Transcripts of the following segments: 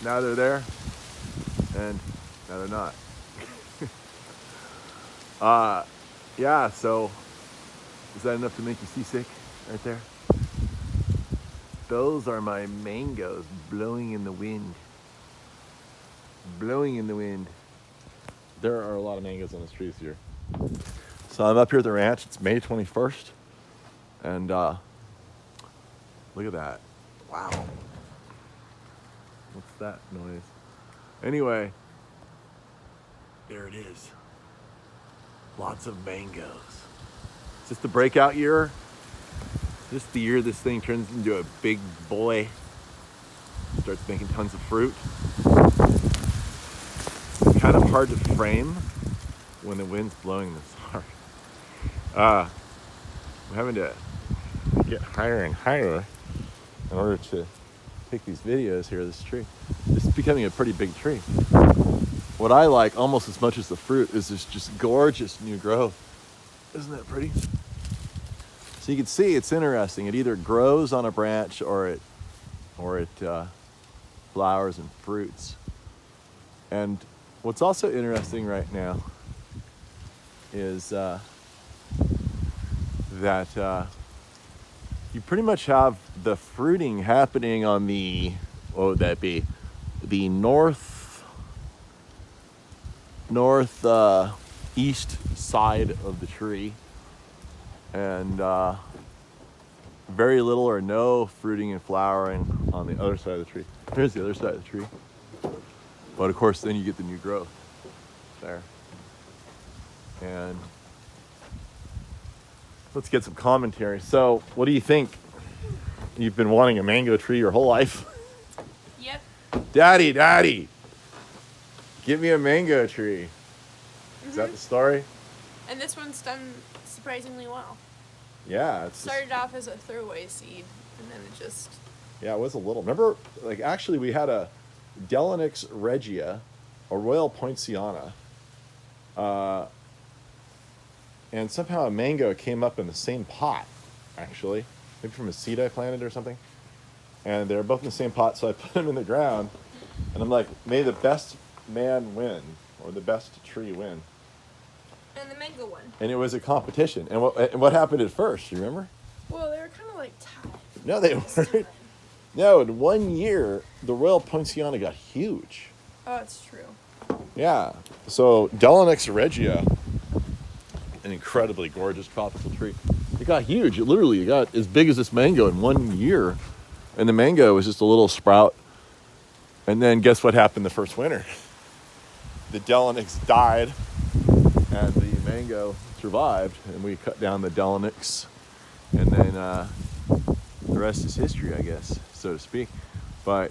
now they're there, and now they're not. Yeah, so is that enough to make you seasick right there? Those are my mangoes blowing in the wind. Blowing in the wind. There are a lot of mangoes on this tree this year. So I'm up here at the ranch. It's May 21st. And look at that. Wow. What's that noise? Anyway, there it is. Lots of mangoes. Is this the breakout year? Is this the year this thing turns into a big boy? Starts making tons of fruit. It's kind of hard to frame when the wind's blowing this hard. I'm having to get higher and higher in order to take these videos here of this tree. This is becoming a pretty big tree. What I like almost as much as the fruit is this just gorgeous new growth. Isn't that pretty? So you can see it's interesting. It either grows on a branch or it flowers and fruits. And what's also interesting right now is that you pretty much have the fruiting happening on the, what would that be? The east side of the tree, and very little or no fruiting and flowering on the other side of the tree. Here's the other side of the tree. But of course, then you get the new growth there. And let's get some commentary. So, what do you think? You've been wanting a mango tree your whole life? Yep. Daddy, give me a mango tree. Is that the story? And this one's done surprisingly well. Yeah, it's Started off as a throwaway seed, and then it just... Yeah, it was a little. Remember, like, actually we had a Delinix regia, a Royal Poinciana, and somehow a mango came up in the same pot, actually. Maybe from a seed I planted or something. And they're both in the same pot, so I put them in the ground. And I'm like, may the best man win, or the best tree win. And the mango one. And it was a competition. And what happened at first, you remember? Well, they were kind of like tied. No, they weren't. No, in 1 year, the Royal Poinciana got huge. Oh, it's true. Yeah. So Delinix regia, an incredibly gorgeous tropical tree. It got huge. It got as big as this mango in 1 year. And the mango was just a little sprout. And then guess what happened the first winter? The Delinix died and the mango survived. And we cut down the Delinix. And then the rest is history, I guess, so to speak. But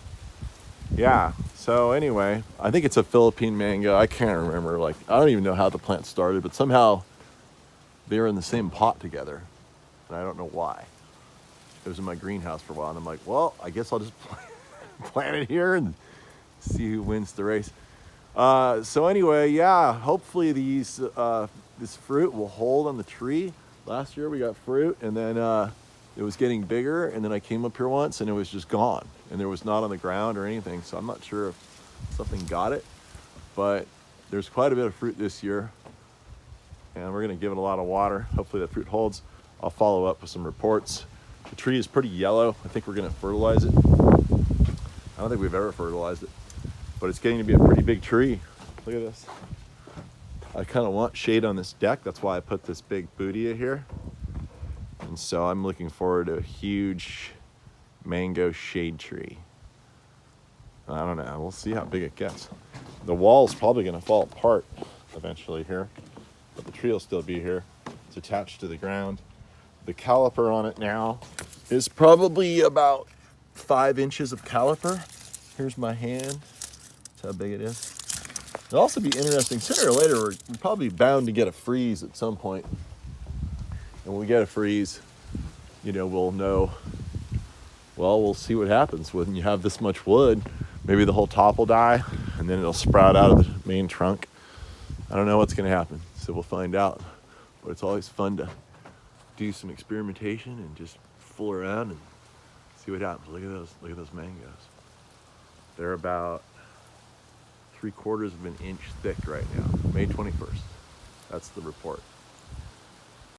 yeah, so anyway, I think it's a Philippine mango. I can't remember. Like, I don't even know how the plant started, but somehow they were in the same pot together. And I don't know why. It was in my greenhouse for a while, and I'm like, well, I guess I'll just plant it here and see who wins the race. So anyway, yeah, hopefully this fruit will hold on the tree. Last year we got fruit, and then it was getting bigger, and then I came up here once, and it was just gone. And there was not on the ground or anything, so I'm not sure if something got it. But there's quite a bit of fruit this year, and we're going to give it a lot of water. Hopefully that fruit holds. I'll follow up with some reports. The tree is pretty yellow. I think we're going to fertilize it. I don't think we've ever fertilized it, but it's getting to be a pretty big tree. Look at this. I kind of want shade on this deck. That's why I put this big bootia here. And so I'm looking forward to a huge mango shade tree. I don't know. We'll see how big it gets. The wall's probably going to fall apart eventually here, but the tree will still be here. It's attached to the ground. The caliper on it now is probably about 5 inches of caliper. Here's my hand. That's how big it is. It'll also be interesting. Sooner or later, we're probably bound to get a freeze at some point. And when we get a freeze, we'll know. Well, we'll see what happens when you have this much wood. Maybe the whole top will die, and then it'll sprout out of the main trunk. I don't know what's going to happen, so we'll find out. But it's always fun to do some experimentation and just fool around and see what happens. Look at those mangoes. They're about 3/4 of an inch thick right now, May 21st. That's the report.